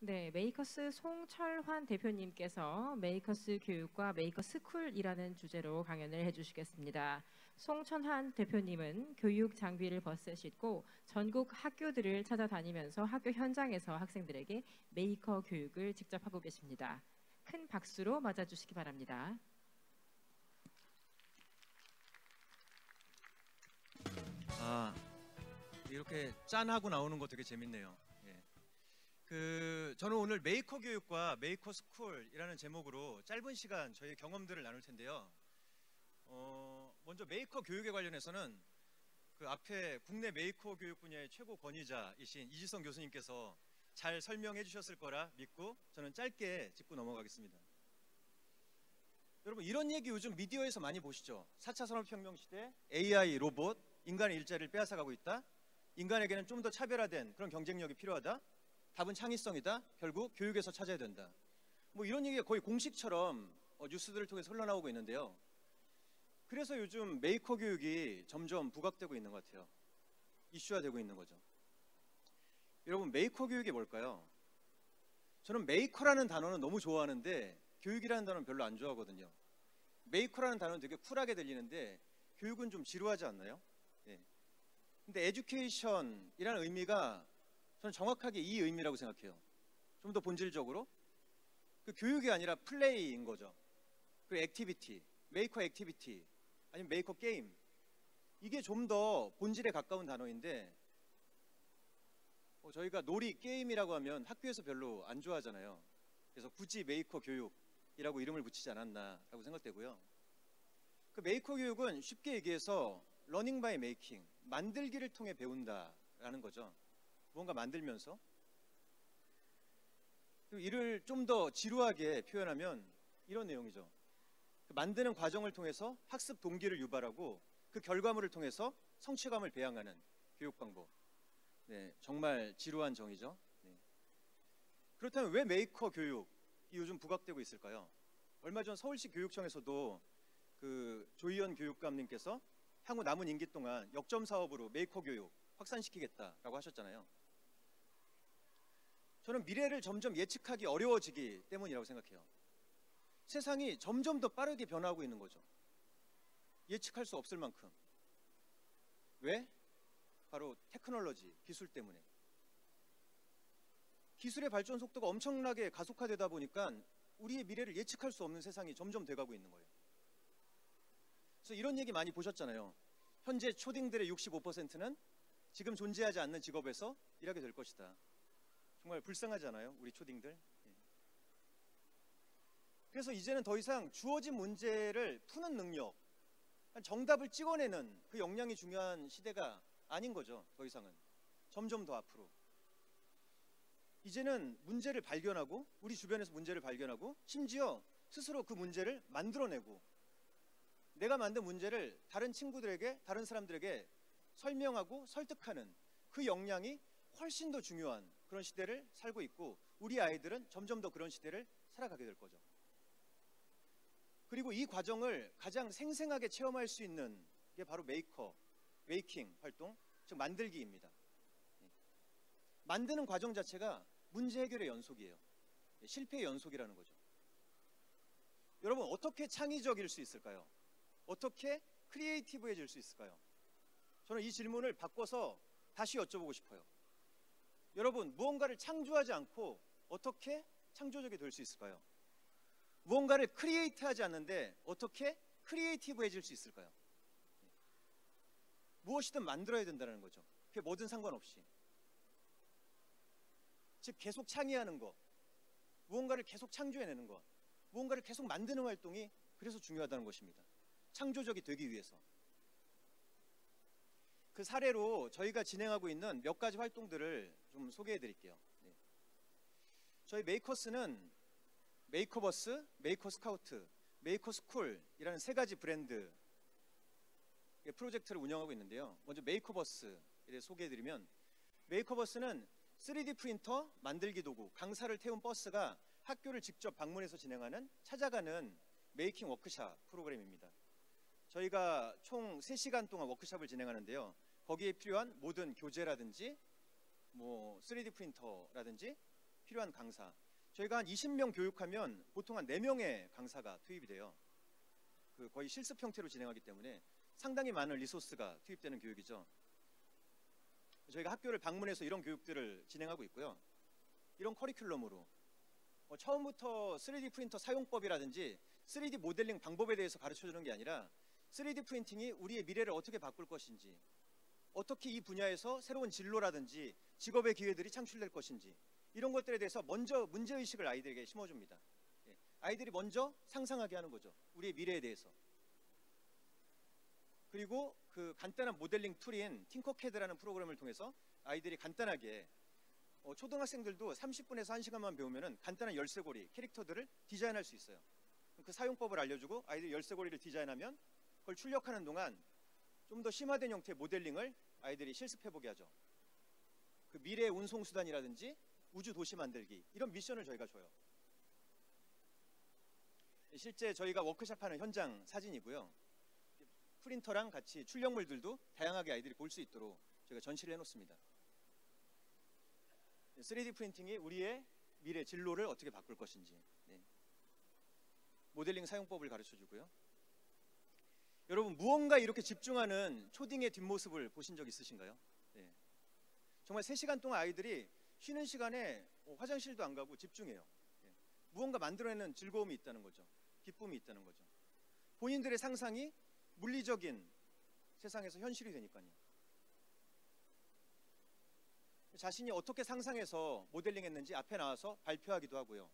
네, 메이커스 송철환 대표님께서 메이커스 교육과 메이커스쿨이라는 주제로 강연을 해주시겠습니다. 송철환 대표님은 교육 장비를 벗어 싣고 전국 학교들을 찾아다니면서 학교 현장에서 학생들에게 메이커 교육을 직접 하고 계십니다. 큰 박수로 맞아주시기 바랍니다. 이렇게 짠하고 나오는 거 되게 재밌네요. 저는 오늘 메이커 교육과 메이커 스쿨이라는 제목으로 짧은 시간 저희 경험들을 나눌 텐데요. 먼저 메이커 교육에 관련해서는 그 앞에 국내 메이커 교육 분야의 최고 권위자이신 이지성 교수님께서 잘 설명해 주셨을 거라 믿고 저는 짧게 짚고 넘어가겠습니다. 여러분, 이런 얘기 요즘 미디어에서 많이 보시죠? 4차 산업혁명 시대 AI 로봇 인간의 일자리를 빼앗아가고 있다. 인간에게는 좀 더 차별화된 그런 경쟁력이 필요하다. 답은 창의성이다. 결국 교육에서 찾아야 된다. 뭐 이런 얘기가 거의 공식처럼 뉴스들을 통해서 흘러나오고 있는데요. 그래서 요즘 메이커 교육이 점점 부각되고 있는 것 같아요. 이슈화되고 있는 거죠. 여러분, 메이커 교육이 뭘까요? 저는 메이커라는 단어는 너무 좋아하는데 교육이라는 단어는 별로 안 좋아하거든요. 메이커라는 단어는 되게 쿨하게 들리는데 교육은 좀 지루하지 않나요? 근데 에듀케이션이라는 의미가 저는 정확하게 이 의미라고 생각해요. 좀 더 본질적으로 그 교육이 아니라 플레이인 거죠. 그 액티비티, 메이커 액티비티 아니면 메이커 게임, 이게 좀 더 본질에 가까운 단어인데 저희가 놀이 게임이라고 하면 학교에서 별로 안 좋아하잖아요. 그래서 굳이 메이커 교육이라고 이름을 붙이지 않았나라고 생각되고요. 그 메이커 교육은 쉽게 얘기해서 러닝 바이 메이킹, 만들기를 통해 배운다라는 거죠. 무언가 만들면서. 그리고 이를 좀 더 지루하게 표현하면 이런 내용이죠. 그 만드는 과정을 통해서 학습 동기를 유발하고 그 결과물을 통해서 성취감을 배양하는 교육 방법. 정말 지루한 정의죠. 그렇다면 왜 메이커 교육이 요즘 부각되고 있을까요? 얼마 전 서울시 교육청에서도 그 조희연 교육감님께서 향후 남은 임기 동안 역점 사업으로 메이커 교육 확산시키겠다라고 하셨잖아요. 저는 미래를 점점 예측하기 어려워지기 때문이라고 생각해요. 세상이 점점 더 빠르게 변화하고 있는 거죠. 예측할 수 없을 만큼. 왜? 바로 테크놀로지, 기술 때문에. 기술의 발전 속도가 엄청나게 가속화되다 보니까 우리의 미래를 예측할 수 없는 세상이 점점 돼가고 있는 거예요. 그래서 이런 얘기 많이 보셨잖아요. 현재 초딩들의 65%는 지금 존재하지 않는 직업에서 일하게 될 것이다. 정말 불쌍하지 않아요? 우리 초딩들. 그래서 이제는 더 이상 주어진 문제를 푸는 능력, 정답을 찍어내는 그 역량이 중요한 시대가 아닌 거죠. 더 이상은. 점점 더 앞으로. 이제는 문제를 발견하고, 우리 주변에서 문제를 발견하고, 심지어 스스로 그 문제를 만들어내고, 내가 만든 문제를 다른 친구들에게, 다른 사람들에게 설명하고 설득하는 그 역량이 훨씬 더 중요한 그런 시대를 살고 있고, 우리 아이들은 점점 더 그런 시대를 살아가게 될 거죠. 그리고 이 과정을 가장 생생하게 체험할 수 있는 게 바로 메이킹 활동, 즉 만들기입니다. 만드는 과정 자체가 문제 해결의 연속이에요. 실패의 연속이라는 거죠. 여러분, 어떻게 창의적일 수 있을까요? 어떻게 크리에이티브해질 수 있을까요? 저는 이 질문을 바꿔서 다시 여쭤보고 싶어요. 여러분, 무언가를 창조하지 않고 어떻게 창조적이 될 수 있을까요? 무언가를 크리에이트하지 않는데 어떻게 크리에이티브해질 수 있을까요? 무엇이든 만들어야 된다는 거죠. 그게 뭐든 상관없이. 즉 계속 창의하는 것, 무언가를 계속 창조해내는 것, 무언가를 계속 만드는 활동이 그래서 중요하다는 것입니다. 창조적이 되기 위해서. 그 사례로 저희가 진행하고 있는 몇 가지 활동들을 좀 소개해 드릴게요. 저희 메이커스는 메이커버스, 메이커스카우트, 메이커스쿨이라는 세 가지 브랜드 프로젝트를 운영하고 있는데요. 먼저 메이커버스를 소개해 드리면, 메이커버스는 3D 프린터, 만들기 도구, 강사를 태운 버스가 학교를 직접 방문해서 진행하는 찾아가는 메이킹 워크샵 프로그램입니다. 저희가 총 3시간 동안 워크샵을 진행하는데요. 거기에 필요한 모든 교재라든지 3D 프린터라든지 필요한 강사. 저희가 한 20명 교육하면 보통 한 4명의 강사가 투입이 돼요. 그 거의 실습 형태로 진행하기 때문에 상당히 많은 리소스가 투입되는 교육이죠. 저희가 학교를 방문해서 이런 교육들을 진행하고 있고요. 이런 커리큘럼으로 처음부터 3D 프린터 사용법이라든지 3D 모델링 방법에 대해서 가르쳐주는 게 아니라 3D 프린팅이 우리의 미래를 어떻게 바꿀 것인지, 어떻게 이 분야에서 새로운 진로라든지 직업의 기회들이 창출될 것인지, 이런 것들에 대해서 먼저 문제의식을 아이들에게 심어줍니다. 아이들이 먼저 상상하게 하는 거죠. 우리의 미래에 대해서. 그리고 그 간단한 모델링 툴인 팅커캐드라는 프로그램을 통해서 아이들이 간단하게 초등학생들도 30분에서 1시간만 배우면 간단한 열쇠고리, 캐릭터들을 디자인할 수 있어요. 그 사용법을 알려주고 아이들이 열쇠고리를 디자인하면 그걸 출력하는 동안 좀 더 심화된 형태의 모델링을 아이들이 실습해보게 하죠. 그 미래의 운송수단이라든지 우주 도시 만들기, 이런 미션을 저희가 줘요. 실제 저희가 워크숍하는 현장 사진이고요. 프린터랑 같이 출력물들도 다양하게 아이들이 볼 수 있도록 저희가 전시를 해놓습니다. 3D 프린팅이 우리의 미래 진로를 어떻게 바꿀 것인지, 모델링 사용법을 가르쳐주고요. 여러분, 무언가 이렇게 집중하는 초딩의 뒷모습을 보신 적 있으신가요? 정말 3시간 동안 아이들이 쉬는 시간에 화장실도 안 가고 집중해요. 무언가 만들어내는 즐거움이 있다는 거죠. 기쁨이 있다는 거죠. 본인들의 상상이 물리적인 세상에서 현실이 되니까요. 자신이 어떻게 상상해서 모델링했는지 앞에 나와서 발표하기도 하고요.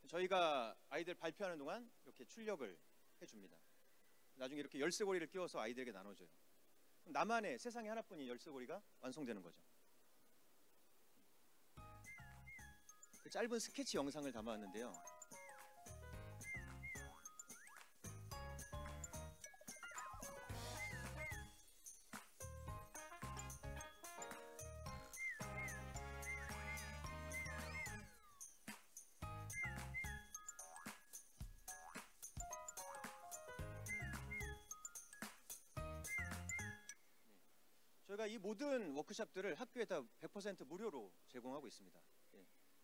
저희가 아이들 발표하는 동안 이렇게 출력을 해줍니다. 나중에 이렇게 열쇠고리를 끼워서 아이들에게 나눠줘요. 나만의 세상에 하나뿐인 열쇠고리가 완성되는 거죠. 그 짧은 스케치 영상을 담아왔는데요. 저희가 이 모든 워크숍들을 학교에 다 100% 무료로 제공하고 있습니다.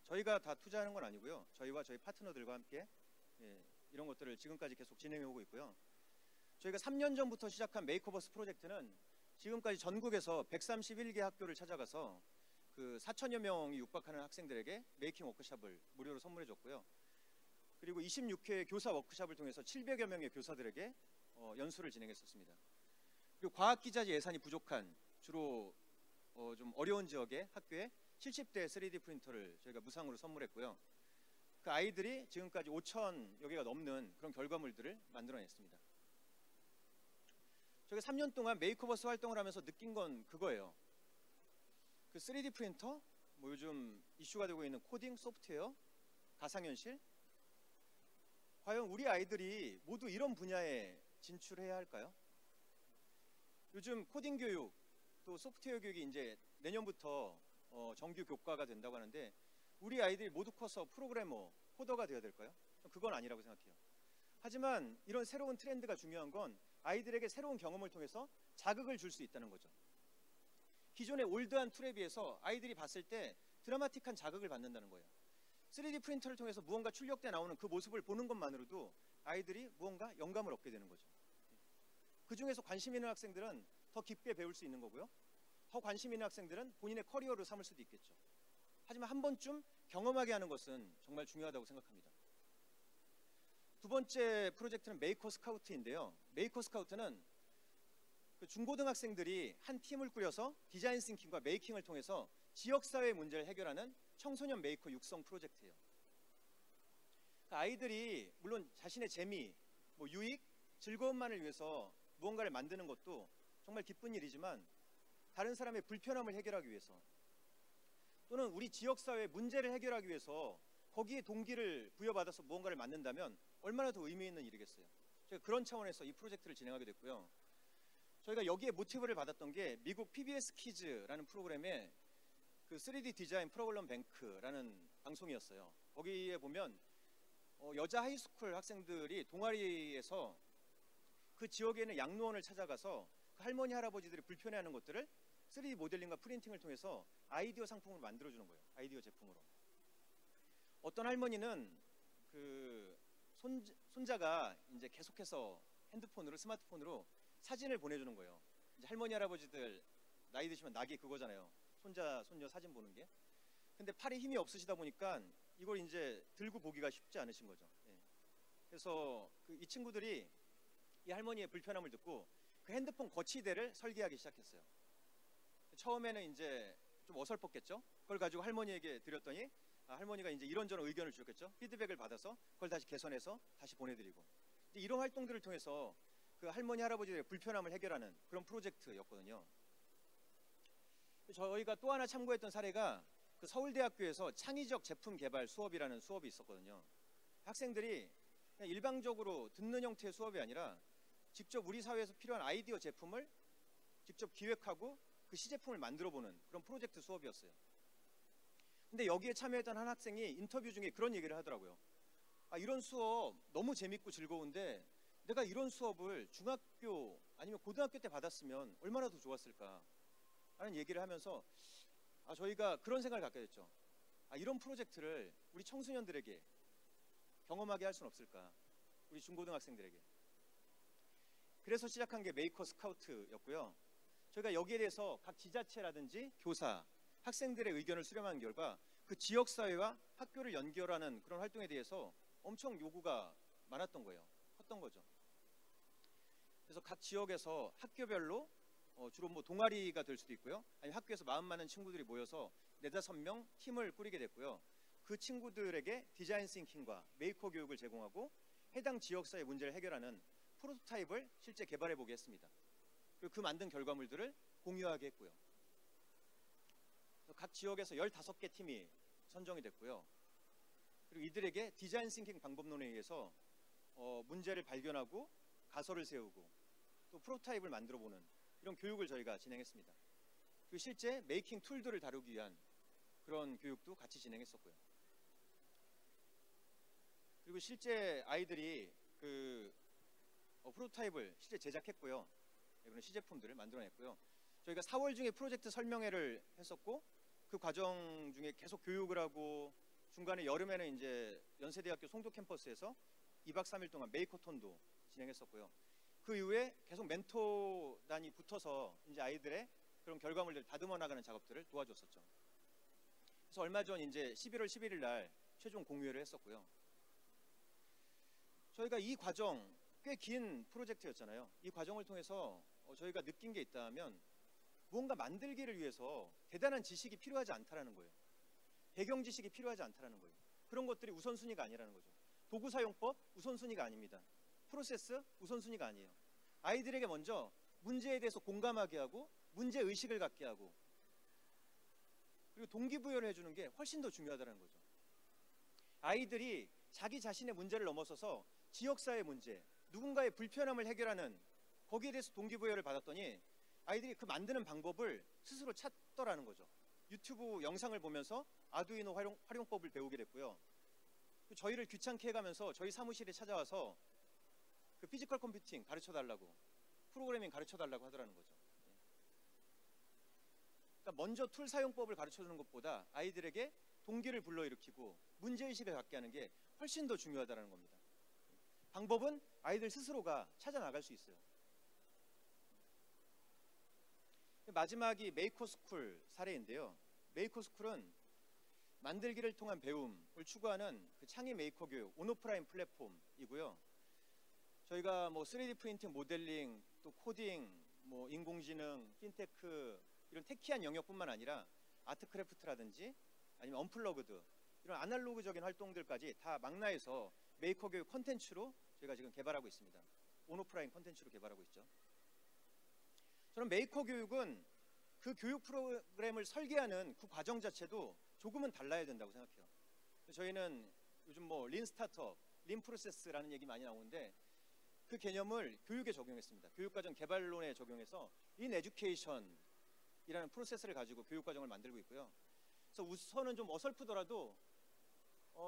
저희가 다 투자하는 건 아니고요. 저희와 저희 파트너들과 함께 이런 것들을 지금까지 계속 진행해 오고 있고요. 저희가 3년 전부터 시작한 메이커버스 프로젝트는 지금까지 전국에서 131개 학교를 찾아가서 그 4천여 명이 육박하는 학생들에게 메이킹 워크숍을 무료로 선물해 줬고요. 그리고 26회 교사 워크숍을 통해서 700여 명의 교사들에게 연수를 진행했었습니다. 그리고 과학기자재 예산이 부족한 주로 좀 어려운 지역의 학교에 70대 3D 프린터를 저희가 무상으로 선물했고요. 그 아이들이 지금까지 5,000여 개가 넘는 그런 결과물들을 만들어냈습니다. 저희가 3년 동안 메이커버스 활동을 하면서 느낀 건 그거예요. 그 3D 프린터, 뭐 요즘 이슈가 되고 있는 코딩, 소프트웨어, 가상현실, 과연 우리 아이들이 모두 이런 분야에 진출해야 할까요? 요즘 코딩 교육, 또 소프트웨어 교육이 이제 내년부터 정규 교과가 된다고 하는데 우리 아이들이 모두 커서 프로그래머, 코더가 되어야 될까요? 그건 아니라고 생각해요. 하지만 이런 새로운 트렌드가 중요한 건 아이들에게 새로운 경험을 통해서 자극을 줄 수 있다는 거죠. 기존의 올드한 툴에 비해서 아이들이 봤을 때 드라마틱한 자극을 받는다는 거예요. 3D 프린터를 통해서 무언가 출력돼 나오는 그 모습을 보는 것만으로도 아이들이 무언가 영감을 얻게 되는 거죠. 그 중에서 관심 있는 학생들은 더 깊게 배울 수 있는 거고요. 더 관심 있는 학생들은 본인의 커리어로 삼을 수도 있겠죠. 하지만 한 번쯤 경험하게 하는 것은 정말 중요하다고 생각합니다. 두 번째 프로젝트는 메이커 스카우트인데요. 메이커 스카우트는 그 중고등학생들이 한 팀을 꾸려서 디자인 싱킹과 메이킹을 통해서 지역사회 문제를 해결하는 청소년 메이커 육성 프로젝트예요. 아이들이 물론 자신의 재미, 유익, 즐거움만을 위해서 무언가를 만드는 것도 정말 기쁜 일이지만 다른 사람의 불편함을 해결하기 위해서 또는 우리 지역사회의 문제를 해결하기 위해서 거기에 동기를 부여받아서 무언가를 만든다면 얼마나 더 의미 있는 일이겠어요. 저희가 그런 차원에서 이 프로젝트를 진행하게 됐고요. 저희가 여기에 모티브를 받았던 게 미국 PBS 키즈라는 프로그램의 그 3D 디자인 프로그램 뱅크라는 방송이었어요. 거기에 보면 여자 하이스쿨 학생들이 동아리에서 그 지역에 있는 양로원을 찾아가서 그 할머니 할아버지들이 불편해하는 것들을 3D 모델링과 프린팅을 통해서 아이디어 상품을 만들어주는 거예요. 아이디어 제품으로. 어떤 할머니는 그 손자가 이제 계속해서 핸드폰으로, 스마트폰으로 사진을 보내주는 거예요. 이제 할머니 할아버지들 나이 드시면 낙이 그거잖아요. 손자 손녀 사진 보는 게. 근데 팔에 힘이 없으시다 보니까 이걸 이제 들고 보기가 쉽지 않으신 거죠. 예. 그래서 이 친구들이 이 할머니의 불편함을 듣고 그 핸드폰 거치대를 설계하기 시작했어요. 처음에는 이제 좀 어설펐겠죠. 그걸 가지고 할머니에게 드렸더니 할머니가 이제 이런저런 의견을 주셨겠죠. 피드백을 받아서 그걸 다시 개선해서 다시 보내드리고, 이제 이런 활동들을 통해서 그 할머니 할아버지의 불편함을 해결하는 그런 프로젝트였거든요. 저희가 또 하나 참고했던 사례가 그 서울대학교에서 창의적 제품 개발 수업이라는 수업이 있었거든요. 학생들이 그냥 일방적으로 듣는 형태의 수업이 아니라 직접 우리 사회에서 필요한 아이디어 제품을 직접 기획하고 그 시제품을 만들어보는 그런 프로젝트 수업이었어요. 근데 여기에 참여했던 한 학생이 인터뷰 중에 그런 얘기를 하더라고요. 이런 수업 너무 재밌고 즐거운데 내가 이런 수업을 중학교 아니면 고등학교 때 받았으면 얼마나 더 좋았을까 하는 얘기를 하면서 저희가 그런 생각을 갖게 됐죠. 이런 프로젝트를 우리 청소년들에게 경험하게 할 수는 없을까, 우리 중고등학생들에게. 그래서 시작한 게 메이커 스카우트였고요. 저희가 여기에 대해서 각 지자체라든지 교사, 학생들의 의견을 수렴한 결과 그 지역사회와 학교를 연결하는 그런 활동에 대해서 엄청 요구가 많았던 거예요. 컸던 거죠. 그래서 각 지역에서 학교별로 주로 뭐 동아리가 될 수도 있고요. 아니면 학교에서 마음 맞는 친구들이 모여서 4-5명 팀을 꾸리게 됐고요. 그 친구들에게 디자인 싱킹과 메이커 교육을 제공하고 해당 지역사회 문제를 해결하는 프로토타입을 실제 개발해 보게 했습니다. 그리고 그 만든 결과물들을 공유하게 했고요. 각 지역에서 15개 팀이 선정이 됐고요. 그리고 이들에게 디자인 싱킹 방법론에 의해서 문제를 발견하고 가설을 세우고 또 프로토타입을 만들어 보는 이런 교육을 저희가 진행했습니다. 그리고 실제 메이킹 툴들을 다루기 위한 그런 교육도 같이 진행했었고요. 그리고 실제 아이들이 그 프로토타입을 실제 제작했고요. 그런 시제품들을 만들어냈고요. 저희가 4월 중에 프로젝트 설명회를 했었고 그 과정 중에 계속 교육을 하고 중간에 여름에는 이제 연세대학교 송도 캠퍼스에서 2박 3일 동안 메이커톤도 진행했었고요. 그 이후에 계속 멘토단이 붙어서 이제 아이들의 그런 결과물들을 다듬어 나가는 작업들을 도와줬었죠. 그래서 얼마 전 이제 11월 11일 날 최종 공유회를 했었고요. 저희가 이 과정 꽤 긴 프로젝트였잖아요. 이 과정을 통해서 저희가 느낀 게 있다면 무언가 만들기를 위해서 대단한 지식이 필요하지 않다라는 거예요. 배경 지식이 필요하지 않다라는 거예요. 그런 것들이 우선순위가 아니라는 거죠. 도구 사용법 우선순위가 아닙니다. 프로세스 우선순위가 아니에요. 아이들에게 먼저 문제에 대해서 공감하게 하고 문제의식을 갖게 하고 그리고 동기부여를 해주는 게 훨씬 더 중요하다는 거죠. 아이들이 자기 자신의 문제를 넘어서서 지역사회 문제, 누군가의 불편함을 해결하는 거기에 대해서 동기부여를 받았더니 아이들이 그 만드는 방법을 스스로 찾더라는 거죠. 유튜브 영상을 보면서 아두이노 활용법을 배우게 됐고요. 저희를 귀찮게 해가면서 저희 사무실에 찾아와서 그 피지컬 컴퓨팅 가르쳐달라고, 프로그래밍 가르쳐달라고 하더라는 거죠. 그러니까 먼저 툴 사용법을 가르쳐주는 것보다 아이들에게 동기를 불러일으키고 문제의식을 갖게 하는 게 훨씬 더 중요하다는 겁니다. 방법은 아이들 스스로가 찾아 나갈 수 있어요. 마지막이 메이커스쿨 사례인데요. 메이커스쿨은 만들기를 통한 배움을 추구하는 그 창의 메이커 교육 온오프라인 플랫폼이고요. 저희가 뭐 3D 프린팅, 모델링, 또 코딩, 뭐 인공지능, 핀테크 이런 테키한 영역뿐만 아니라 아트크래프트라든지 아니면 언플러그드 이런 아날로그적인 활동들까지 다 망라해서 메이커 교육 컨텐츠로 저희가 지금 개발하고 있습니다. 온오프라인 컨텐츠로 개발하고 있죠. 저는 메이커 교육은 그 교육 프로그램을 설계하는 그 과정 자체도 조금은 달라야 된다고 생각해요. 저희는 요즘 뭐 린 스타트업, 린 프로세스라는 얘기 많이 나오는데 그 개념을 교육에 적용했습니다. 교육과정 개발론에 적용해서 린 에듀케이션이라는 프로세스를 가지고 교육과정을 만들고 있고요. 그래서 우선은 좀 어설프더라도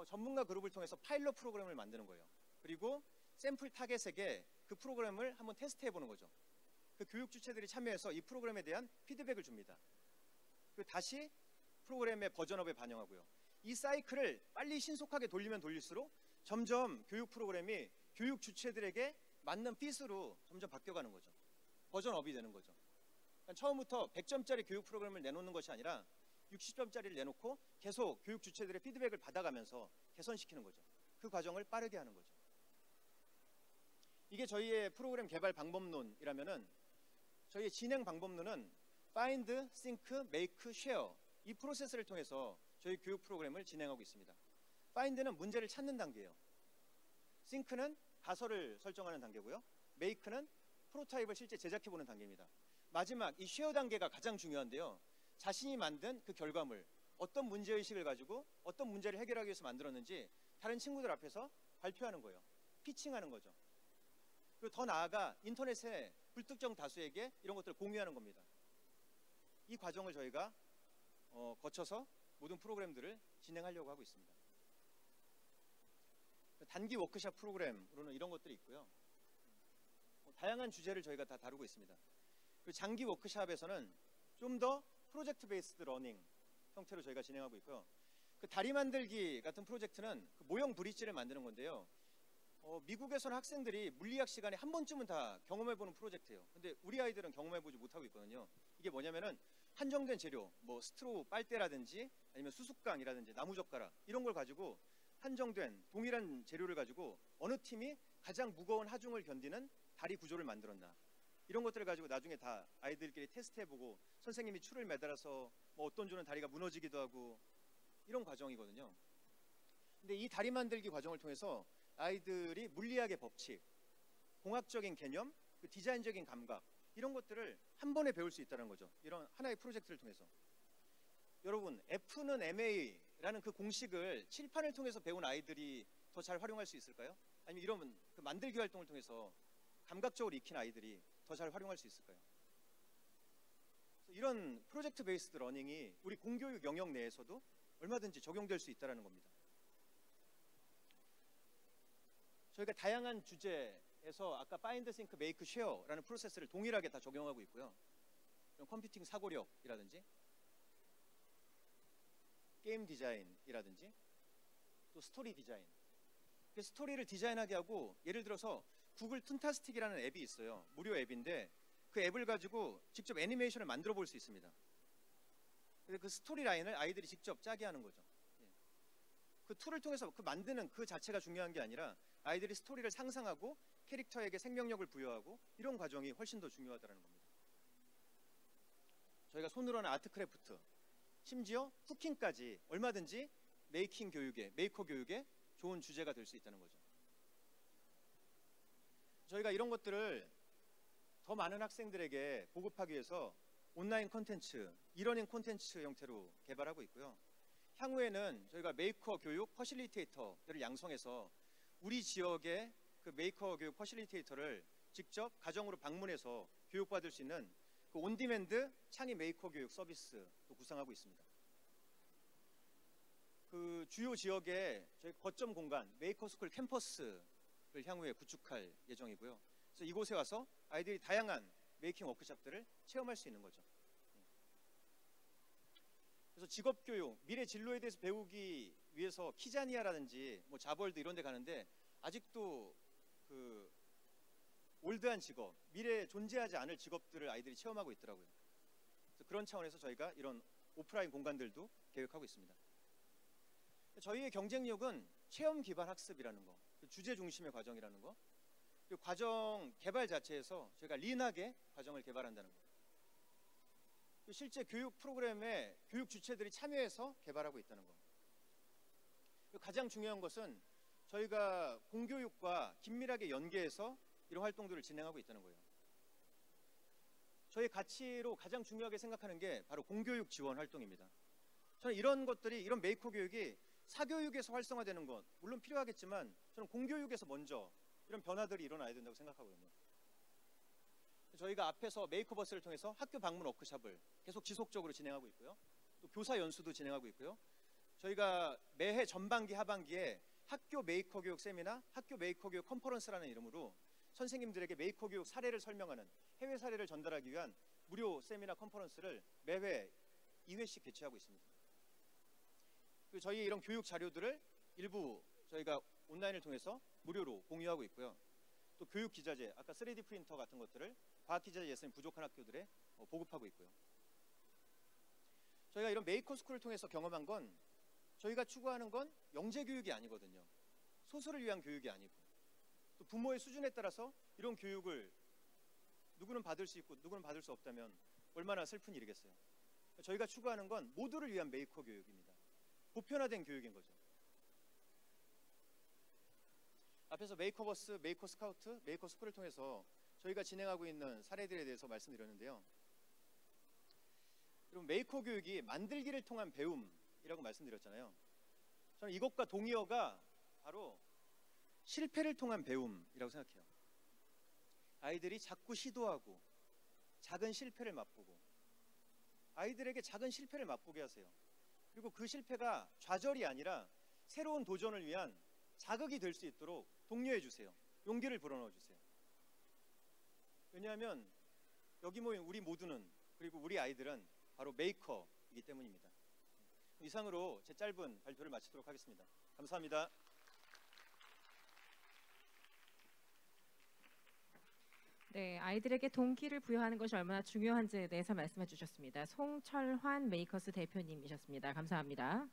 전문가 그룹을 통해서 파일럿 프로그램을 만드는 거예요. 그리고 샘플 타겟에게 그 프로그램을 한번 테스트해 보는 거죠. 그 교육 주체들이 참여해서 이 프로그램에 대한 피드백을 줍니다. 그리고 다시 프로그램의 버전업에 반영하고요. 이 사이클을 빨리 신속하게 돌리면 돌릴수록 점점 교육 프로그램이 교육 주체들에게 맞는 핏으로 점점 바뀌어가는 거죠. 버전업이 되는 거죠. 그러니까 처음부터 100점짜리 교육 프로그램을 내놓는 것이 아니라 60점짜리를 내놓고 계속 교육 주체들의 피드백을 받아가면서 개선시키는 거죠. 그 과정을 빠르게 하는 거죠. 이게 저희의 프로그램 개발 방법론이라면은 저희의 진행 방법론은 Find, Think, Make, Share 이 프로세스를 통해서 저희 교육 프로그램을 진행하고 있습니다. Find는 문제를 찾는 단계예요. Think는 가설을 설정하는 단계고요. Make는 프로타입을 실제 제작해보는 단계입니다. 마지막 이 Share 단계가 가장 중요한데요. 자신이 만든 그 결과물, 어떤 문제의식을 가지고 어떤 문제를 해결하기 위해서 만들었는지 다른 친구들 앞에서 발표하는 거예요. 피칭하는 거죠. 그리고 더 나아가 인터넷에 불특정 다수에게 이런 것들을 공유하는 겁니다. 이 과정을 저희가 거쳐서 모든 프로그램들을 진행하려고 하고 있습니다. 단기 워크샵 프로그램으로는 이런 것들이 있고요. 다양한 주제를 저희가 다 다루고 있습니다. 그리고 장기 워크샵에서는 좀 더 프로젝트 베이스드 러닝 형태로 저희가 진행하고 있고요. 그 다리 만들기 같은 프로젝트는 그 모형 브릿지를 만드는 건데요. 미국에서는 학생들이 물리학 시간에 한 번쯤은 다 경험해보는 프로젝트예요. 근데 우리 아이들은 경험해보지 못하고 있거든요. 이게 뭐냐면은 한정된 재료, 뭐 스트로 빨대라든지 아니면 수습강이라든지 나무젓가락 이런 걸 가지고 한정된 동일한 재료를 가지고 어느 팀이 가장 무거운 하중을 견디는 다리 구조를 만들었나, 이런 것들을 가지고 나중에 다 아이들끼리 테스트해보고 선생님이 줄을 매달아서 뭐 어떤 줄은 다리가 무너지기도 하고 이런 과정이거든요. 근데 이 다리 만들기 과정을 통해서 아이들이 물리학의 법칙, 공학적인 개념, 그 디자인적인 감각 이런 것들을 한 번에 배울 수 있다는 거죠. 이런 하나의 프로젝트를 통해서. 여러분, F는 MA라는 그 공식을 칠판을 통해서 배운 아이들이 더 잘 활용할 수 있을까요? 아니면 이런 그 만들기 활동을 통해서 감각적으로 익힌 아이들이 더 잘 활용할 수 있을까요? 이런 프로젝트 베이스드 러닝이 우리 공교육 영역 내에서도 얼마든지 적용될 수 있다는 겁니다. 저희가 다양한 주제에서 아까 Find, Think, Make, Share라는 프로세스를 동일하게 다 적용하고 있고요. 컴퓨팅 사고력이라든지 게임 디자인이라든지 또 스토리 디자인, 스토리를 디자인하게 하고, 예를 들어서 구글 툰타스틱이라는 앱이 있어요. 무료 앱인데 그 앱을 가지고 직접 애니메이션을 만들어 볼 수 있습니다. 그래서 그 스토리 라인을 아이들이 직접 짜게 하는 거죠. 그 툴을 통해서 그 만드는 그 자체가 중요한 게 아니라 아이들이 스토리를 상상하고 캐릭터에게 생명력을 부여하고 이런 과정이 훨씬 더 중요하다는 겁니다. 저희가 손으로 하는 아트크래프트, 심지어 쿠킹까지 얼마든지 메이킹 교육에, 메이커 교육에 좋은 주제가 될 수 있다는 거죠. 저희가 이런 것들을 더 많은 학생들에게 보급하기 위해서 온라인 콘텐츠, 이러닝 콘텐츠 형태로 개발하고 있고요. 향후에는 저희가 메이커 교육 퍼실리테이터들을 양성해서 우리 지역의 그 메이커 교육 퍼실리테이터를 직접 가정으로 방문해서 교육받을 수 있는 그 온디맨드 창의 메이커 교육 서비스도 구상하고 있습니다. 그 주요 지역에 저희 거점 공간 메이커스쿨 캠퍼스를 향후에 구축할 예정이고요. 그래서 이곳에 와서 아이들이 다양한 메이킹 워크숍들을 체험할 수 있는 거죠. 그래서 직업교육, 미래 진로에 대해서 배우기 위해서 키자니아라든지 뭐 자벌드 이런 데 가는데 아직도 그 올드한 직업, 미래에 존재하지 않을 직업들을 아이들이 체험하고 있더라고요. 그래서 그런 차원에서 저희가 이런 오프라인 공간들도 계획하고 있습니다. 저희의 경쟁력은 체험 기반 학습이라는 거, 주제 중심의 과정이라는 거, 그리고 과정 개발 자체에서 저희가 린하게 과정을 개발한다는 거, 실제 교육 프로그램에 교육 주체들이 참여해서 개발하고 있다는 거. 가장 중요한 것은 저희가 공교육과 긴밀하게 연계해서 이런 활동들을 진행하고 있다는 거예요. 저희 가치로 가장 중요하게 생각하는 게 바로 공교육 지원 활동입니다. 저는 이런 것들이, 이런 메이커 교육이 사교육에서 활성화되는 것 물론 필요하겠지만 저는 공교육에서 먼저 이런 변화들이 일어나야 된다고 생각하거든요. 저희가 앞에서 메이커버스를 통해서 학교 방문 워크숍을 계속 지속적으로 진행하고 있고요. 또 교사 연수도 진행하고 있고요. 저희가 매해 전반기 하반기에 학교 메이커 교육 세미나, 학교 메이커 교육 컨퍼런스라는 이름으로 선생님들에게 메이커 교육 사례를 설명하는, 해외 사례를 전달하기 위한 무료 세미나 컨퍼런스를 매회 2회씩 개최하고 있습니다. 저희 이런 교육 자료들을 일부 저희가 온라인을 통해서 무료로 공유하고 있고요. 또 교육 기자재, 아까 3D 프린터 같은 것들을 과학 기자재 예산이 부족한 학교들에 보급하고 있고요. 저희가 이런 메이커 스쿨을 통해서 경험한 건 저희가 추구하는 건 영재 교육이 아니거든요. 소수를 위한 교육이 아니고, 또 부모의 수준에 따라서 이런 교육을 누구는 받을 수 있고 누구는 받을 수 없다면 얼마나 슬픈 일이겠어요. 저희가 추구하는 건 모두를 위한 메이커 교육입니다. 보편화된 교육인 거죠. 앞에서 메이커버스, 메이커 스카우트, 메이커 스쿨을 통해서 저희가 진행하고 있는 사례들에 대해서 말씀드렸는데요. 그럼 메이커 교육이 만들기를 통한 배움이라고 말씀드렸잖아요. 저는 이것과 동의어가 바로 실패를 통한 배움이라고 생각해요. 아이들이 자꾸 시도하고 작은 실패를 맛보고, 아이들에게 작은 실패를 맛보게 하세요. 그리고 그 실패가 좌절이 아니라 새로운 도전을 위한 자극이 될 수 있도록 독려해 주세요. 용기를 불어넣어 주세요. 왜냐하면 여기 모인 우리 모두는, 그리고 우리 아이들은 바로 메이커이기 때문입니다. 이상으로 제 짧은 발표를 마치도록 하겠습니다. 감사합니다. 네, 아이들에게 동기를 부여하는 것이 얼마나 중요한지에 대해서 말씀해 주셨습니다. 송철환 메이커스 대표님이셨습니다. 감사합니다.